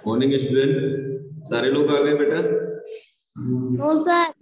Morning student, सारे लोग आ गए बेटा? No sir.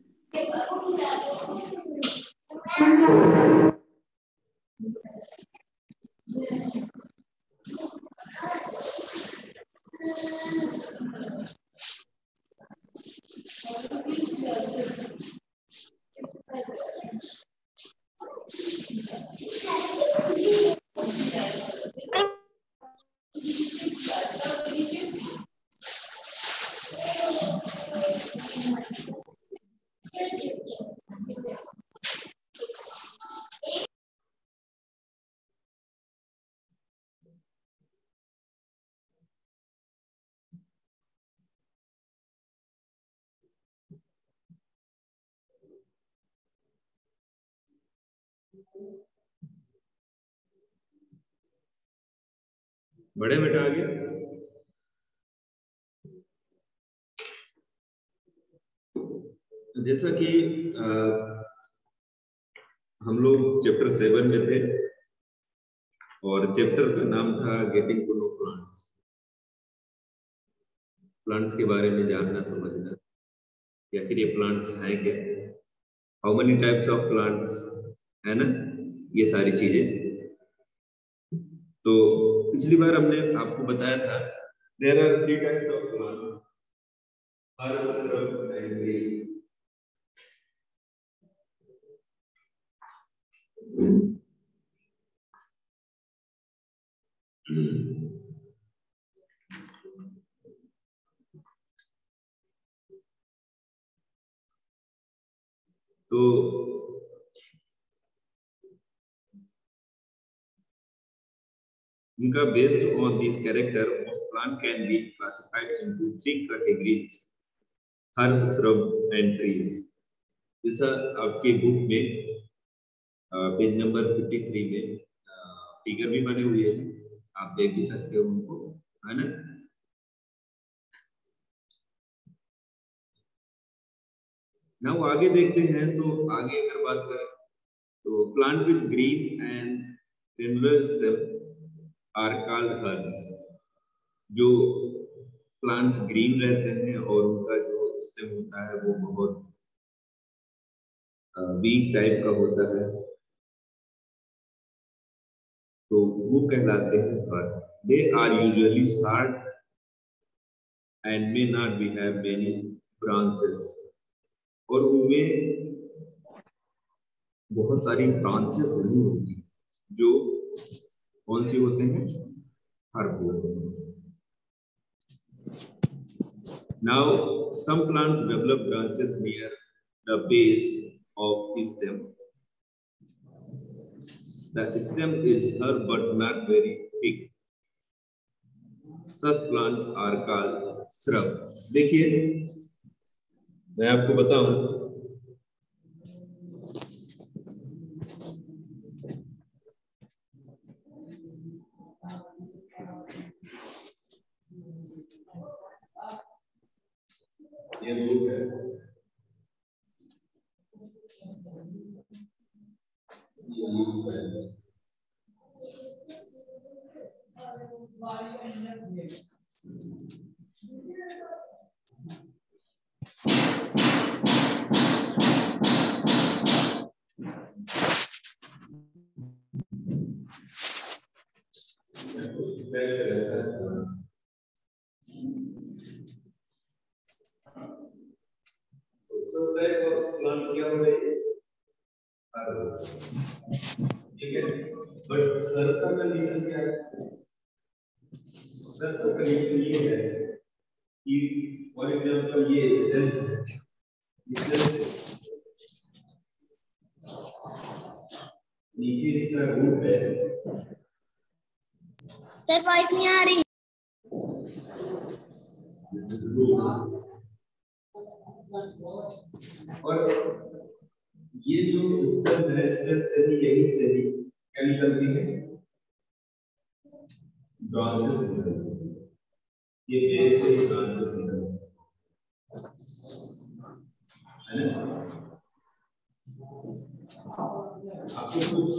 बड़े बेटा आगे। जैसा कि हम लोग चैप्टर 7 में थे और चैप्टर का नाम था getting to know plants. Plants के बारे में जानना समझना, या फिर ये प्लांट्स हैं क्या, how many types of plants, है ना, ये सारी चीजें। तो पिछली बार हमने आपको बताया था there are 3 types of plant, herb, shrub and green. तो इनका based on this character of plant can be classified into 3 categories, herb, shrub and trees. जैसा आपके बुक में पेज नंबर 53 में फिगर भी बने हुए हैं, आप देख भी सकते हो उनको, है ना। नाउ आगे देखते हैं। तो आगे अगर बात करें तो plant with green and tremular stem are called herbs. जो प्लांट्स ग्रीन रहते हैं और उनका जो स्टेम होता है वो बहुत वीक टाइप का होता है, तो वो कहलाते हैं herb. They are usually short and may not be have many branches, और उनमें बहुत सारी ब्रांचेस नहीं होती। जो कौन सी होते हैं? हर्ब होते हैं। Now some plants develop branches near the base of the stem. The stem is herb but not very thick. Such plants are called shrub. देखिए मैं आपको बताऊं, ये बुक है, ये लीव्स है। प्लांट क्या हो गए? ठीक है, बट सर का कंडीशन क्या है? सर का कंडीशन ये है कि फॉर एग्जांपल ये सेल नीचे इसका रूट है। सर वॉइस नहीं आ रही। और ये जो स्टेम है, स्टेम से ही यही से ही क्या निकलती है? ब्रांचेस निकलती है। ये बेस से ब्रांचेस निकलती है। है ना? आपको कुछ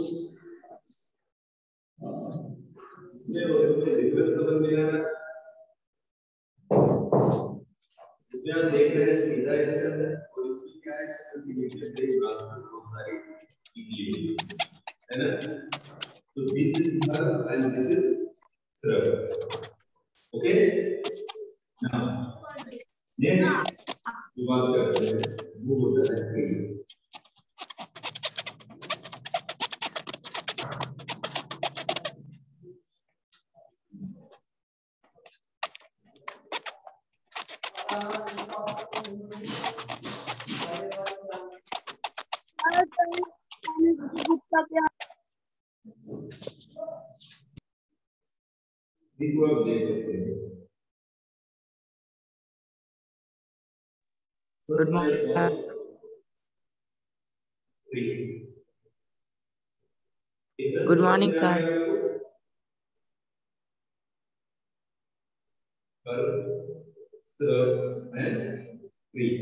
समझ में आ रहा है? इसमें आप देख रहे हैं सीधा एक्सेल है और इसमें क्या है, नीचे से बहुत सारी चीजें है ना? तो this is her and this is स्रव. ओके, नाउ नेक्स्ट जो बात करते हैं वो होता है ट्री. इसको आप देख सकते हैं. Good morning. Good morning, sir. Serve and read.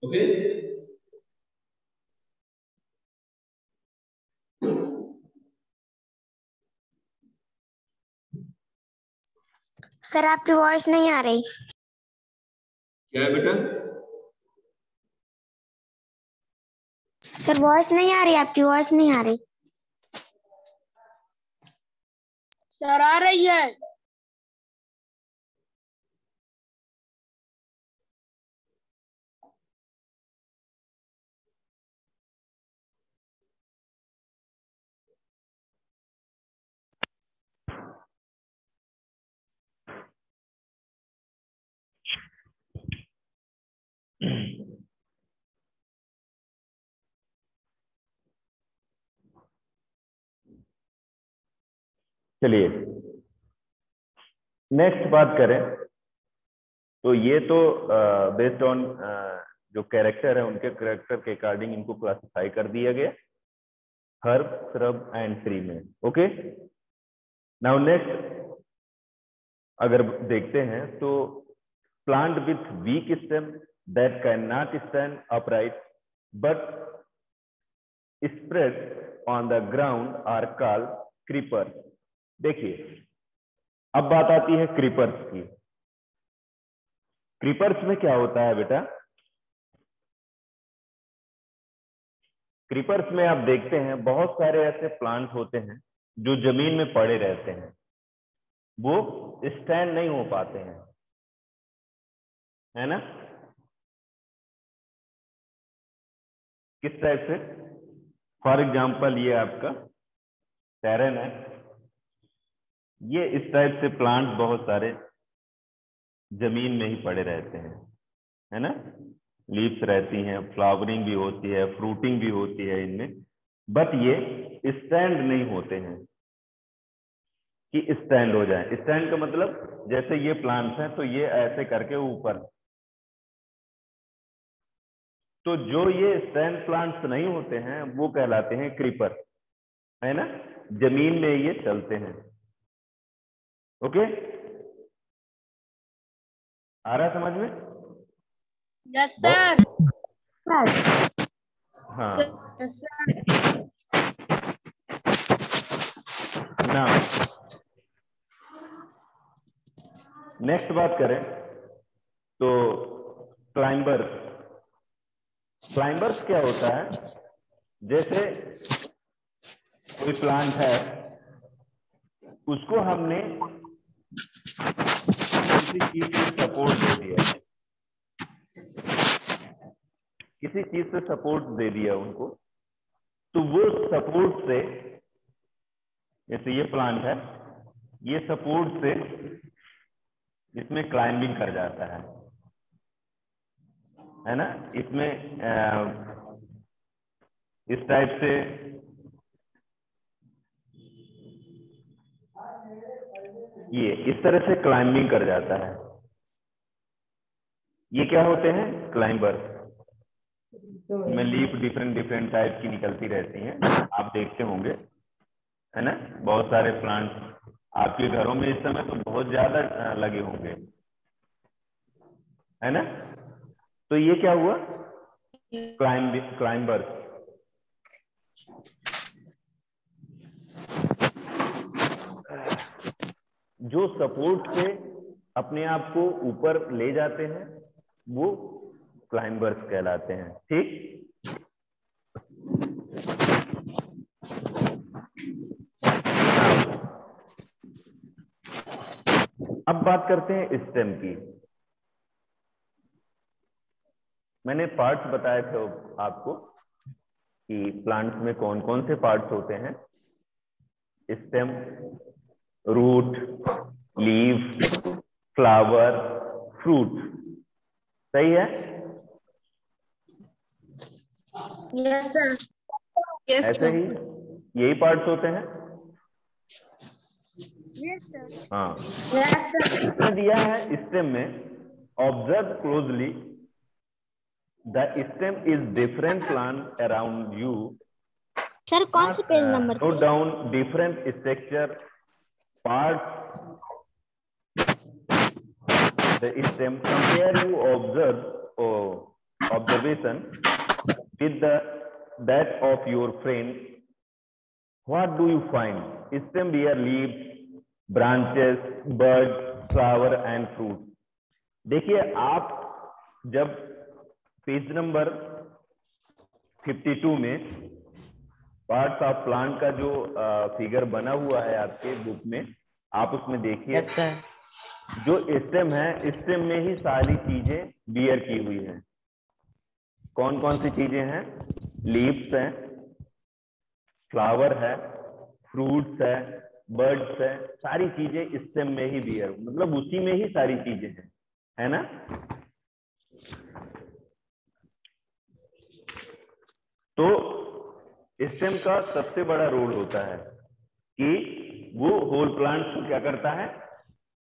Okay. Sir आपकी वॉइस नहीं आ रही. क्या है बेटा? सर वॉइस नहीं आ रही, आपकी वॉइस नहीं आ रही. सर आ रही है. चलिए नेक्स्ट बात करें तो ये तो बेस्ड ऑन जो कैरेक्टर है उनके कैरेक्टर के अकॉर्डिंग इनको क्लासिफाई कर दिया गया हर्ब, श्रब एंड ट्री में. ओके, नाउ नेक्स्ट अगर देखते हैं तो plant with weak stem that can not stand upright but spread on the ground are called creeper. देखिए अब बात आती है क्रीपर्स की. क्रीपर्स में क्या होता है बेटा? क्रीपर्स में आप देखते हैं बहुत सारे ऐसे प्लांट होते हैं जो जमीन में पड़े रहते हैं, वो स्टैंड नहीं हो पाते हैं, है ना? किस टाइप से? फॉर एग्जांपल ये आपका टेरेन है, ये इस टाइप से प्लांट बहुत सारे जमीन में ही पड़े रहते हैं, है ना? लीव्स रहती हैं, फ्लावरिंग भी होती है, फ्रूटिंग भी होती है इनमें, बट ये स्टैंड नहीं होते हैं कि स्टैंड हो जाए. स्टैंड का मतलब जैसे ये प्लांट्स हैं तो ये ऐसे करके ऊपर, तो जो ये स्टैंड प्लांट्स नहीं होते हैं वो कहलाते हैं क्रीपर, है ना? जमीन में ये चलते हैं. ओके, आ रहा समझ में? Yes sir. हाँ. Yes sir. ना नेक्स्ट बात करें तो क्लाइंबर्स. क्लाइंबर्स क्या होता है? जैसे कोई प्लांट है उसको हमने किसी चीज से सपोर्ट दे दिया, किसी चीज से सपोर्ट दे दिया उनको, तो वो सपोर्ट से, जैसे ये प्लांट है, ये सपोर्ट से इसमें क्लाइंबिंग कर जाता है ना? इसमें इस टाइप से ये इस तरह से क्लाइंबिंग कर जाता है. ये क्या होते हैं? क्लाइंबर्स. में लीफ डिफरेंट डिफरेंट टाइप की निकलती रहती हैं, आप देखते होंगे, है ना? बहुत सारे प्लांट्स आपके घरों में इस समय तो बहुत ज्यादा लगे होंगे, है ना? तो ये क्या हुआ? क्लाइंबर्स। जो सपोर्ट से अपने आप को ऊपर ले जाते हैं वो क्लाइंबर्स कहलाते हैं। ठीक, अब बात करते हैं स्टेम की। मैंने पार्ट्स बताए थे आपको कि प्लांट्स में कौन कौन से पार्ट्स होते हैं। Stem, root, leaf, flower, fruit. सही है? Yes sir. ऐसे ही यही पार्ट्स होते हैं। Yes sir. हाँ, यस सर। इसमें दिया है स्टेम में, observe closely the stem is different plant around you. Sir कौन से page number note down different structure parts the stem. Compare you observation with that of your friend. What do you find? Stem bear leaves, branches, buds, flower and fruit. देखिए, आप जब page number 52 में parts of plant का जो figure बना हुआ है आपके बुक में, आप उसमें देखिए जो स्टेम है, स्टेम में ही सारी चीजें बियर की हुई है। कौन कौन सी चीजें हैं? लीव्स है, फ्लावर है, फ्रूट्स है, बर्ड्स है, सारी चीजें स्टेम में ही बियर, मतलब उसी में ही सारी चीजें हैं, है ना? तो स्टेम का सबसे बड़ा रोल होता है कि वो होल प्लांट को क्या करता है?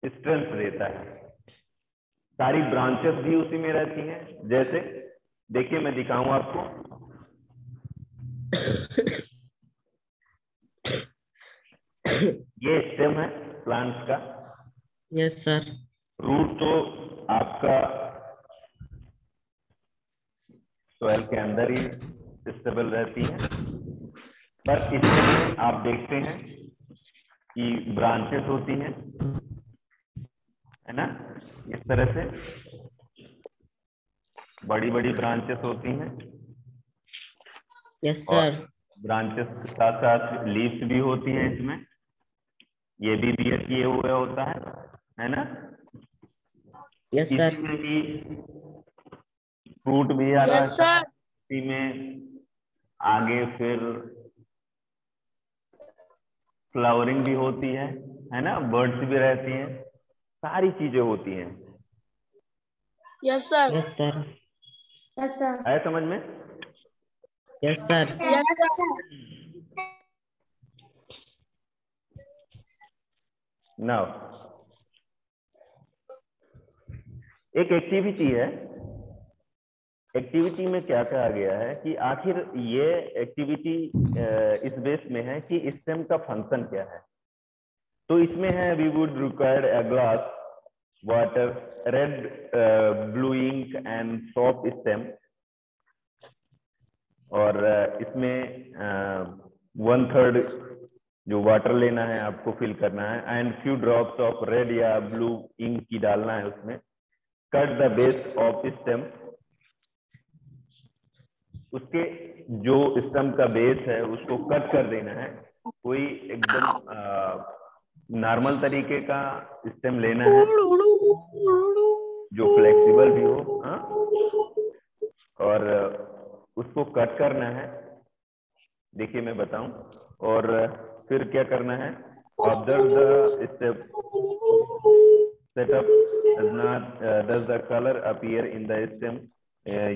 स्ट्रेंथ देता है। सारी ब्रांचेस भी उसी में रहती हैं। जैसे देखिए, मैं दिखाऊं आपको, ये स्टेम है प्लांट्स का। Yes sir. रूट तो आपका सॉइल के अंदर ही स्टेबल रहती है, पर इसमें आप देखते हैं कि ब्रांचेस होती हैं, है ना? इस तरह से बड़ी बड़ी ब्रांचेस होती हैं। यस और सर। ब्रांचेस के साथ साथ लीव्स भी होती हैं इसमें, ये भी बियर किए हुए होता है ना? Yes sir. इसी में ही फ्रूट भी आ रहा यस है, सर। इसी में आगे फिर फ्लावरिंग भी होती है ना? बर्ड्स भी रहती हैं, सारी चीजें होती हैं। Yes sir. Yes sir. Yes sir. आया समझ में? Yes sir. Yes sir. Now एक एक्टिविटी है। एक्टिविटी में क्या कहा गया है कि आखिर ये एक्टिविटी इस बेस में है कि स्टेम का फंक्शन क्या है। तो इसमें है, we would require a glass water, red blue ink and soft stem. और इसमें 1/3 जो वाटर लेना है आपको, फिल करना है, and few drops of red या ब्लू इंक की डालना है उसमें। Cut the base of stem, उसके जो स्टेम का बेस है उसको कट कर देना है। कोई एकदम नॉर्मल तरीके का स्टेम लेना है जो फ्लेक्सिबल भी हो, हाँ? और उसको कट करना है। देखिए मैं बताऊं, और फिर क्या करना है? Observe the step setup. Does the color appear in the stem?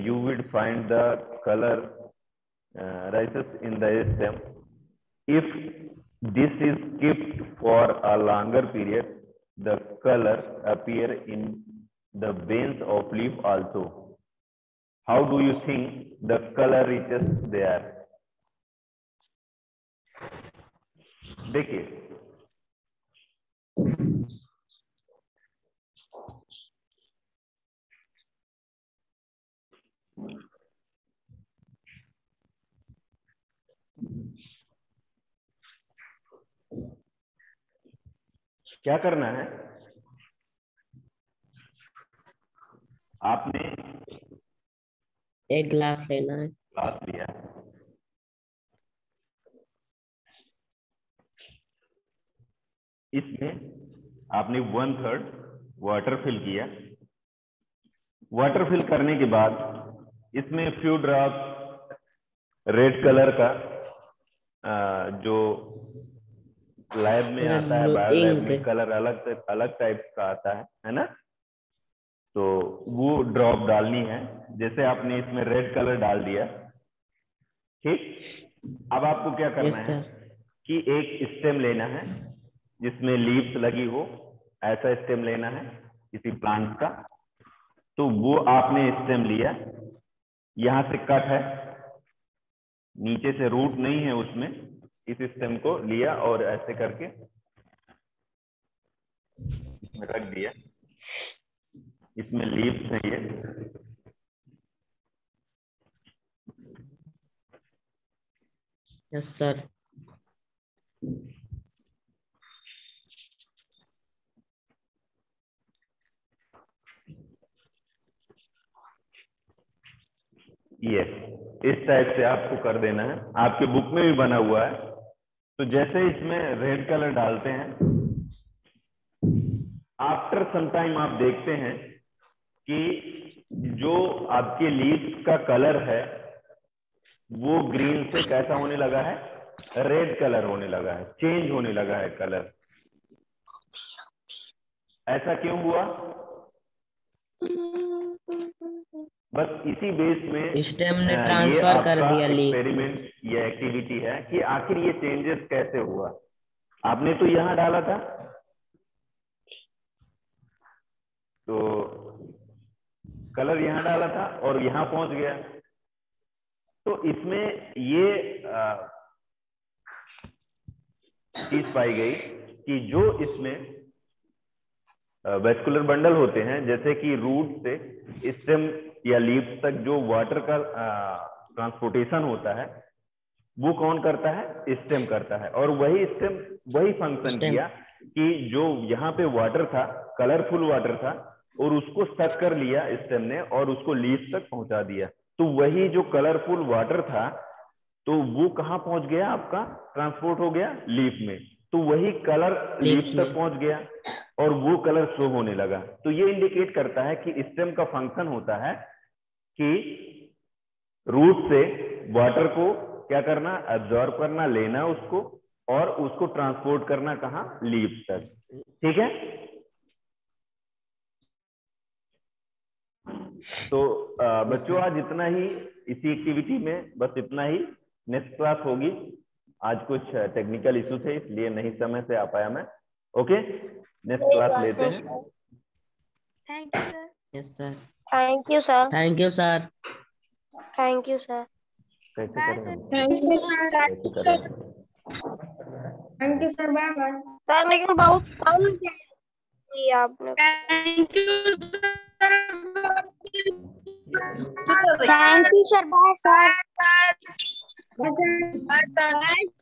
You would find the color rises in the stem. If this is kept for a longer period, the color appear in the veins of leaf also. How do you think the color reaches there? देखिए, क्या करना है, आपने एक glass लेना है। Glass लिया, इसमें आपने 1/3 वाटर फिल किया। वाटर फिल करने के बाद इसमें फ्यू ड्रॉप रेड कलर का जो लैब में आता है, बायो लैब में कलर अलग टाइप का आता है ना, तो वो ड्रॉप डालनी है। जैसे आपने इसमें रेड कलर डाल दिया, ठीक। अब आपको क्या करना है कि एक स्टेम लेना है जिसमें लीव्स लगी हो, ऐसा स्टेम लेना है किसी प्लांट का। तो वो आपने स्टेम लिया, यहां से कट है, नीचे से रूट नहीं है उसमें, इस स्टेम को लिया और ऐसे करके इसमें रख दिया। इसमें लीव्स है ये, यस सर। यस, इस टाइप से आपको कर देना है। आपके बुक में भी बना हुआ है। तो जैसे इसमें रेड कलर डालते हैं, आफ्टर सम टाइम आप देखते हैं कि जो आपके लीव्स का कलर है वो ग्रीन से कैसा होने लगा है, रेड कलर होने लगा है, चेंज होने लगा है कलर। ऐसा क्यों हुआ? बस इसी बेस में स्टेम ने ये ट्रांसफर कर आपका दिया लीफ। एक्सपेरिमेंट या एक्टिविटी है कि आखिर ये चेंजेस कैसे हुआ। आपने तो यहां डाला था, तो कलर यहां डाला था और यहां पहुंच गया। तो इसमें ये चीज पाई गई कि जो इसमें वेस्कुलर बंडल होते हैं, जैसे कि रूट से स्टेम या लीफ तक जो वाटर का ट्रांसपोर्टेशन होता है वो कौन करता है, स्टेम करता है। और वही स्टेम वही फंक्शन किया कि जो यहाँ पे वाटर था, कलरफुल वाटर था, और उसको सक कर लिया स्टेम ने और उसको लीफ तक पहुंचा दिया। तो वही जो कलरफुल वाटर था, तो वो कहाँ पहुंच गया, आपका ट्रांसपोर्ट हो गया लीफ में। तो वही कलर लीफ तक पहुंच गया और वो कलर शो होने लगा। तो ये इंडिकेट करता है कि स्टेम का फंक्शन होता है कि रूट से वाटर को क्या करना, एब्जॉर्ब करना, लेना उसको और उसको ट्रांसपोर्ट करना कहाँ, लीफ तक। ठीक है। तो बच्चों आज इतना ही, इसी एक्टिविटी में बस इतना ही। नेक्स्ट क्लास होगी। आज कुछ टेक्निकल इशू थे इसलिए नहीं समय से आ पाया मैं। ओके, नेक्स्ट क्लास लेते हैं। Thank you sir. Yes sir. Thank you sir. Thank you sir. Thank you sir. कैसे बाय करें सर। हम? Thank you sir. कैसे करें? Thank you sir. Bye bye sir. लेकिन बहुत कम किया आपने। Thank you thank you sir. Bye sir. Sir.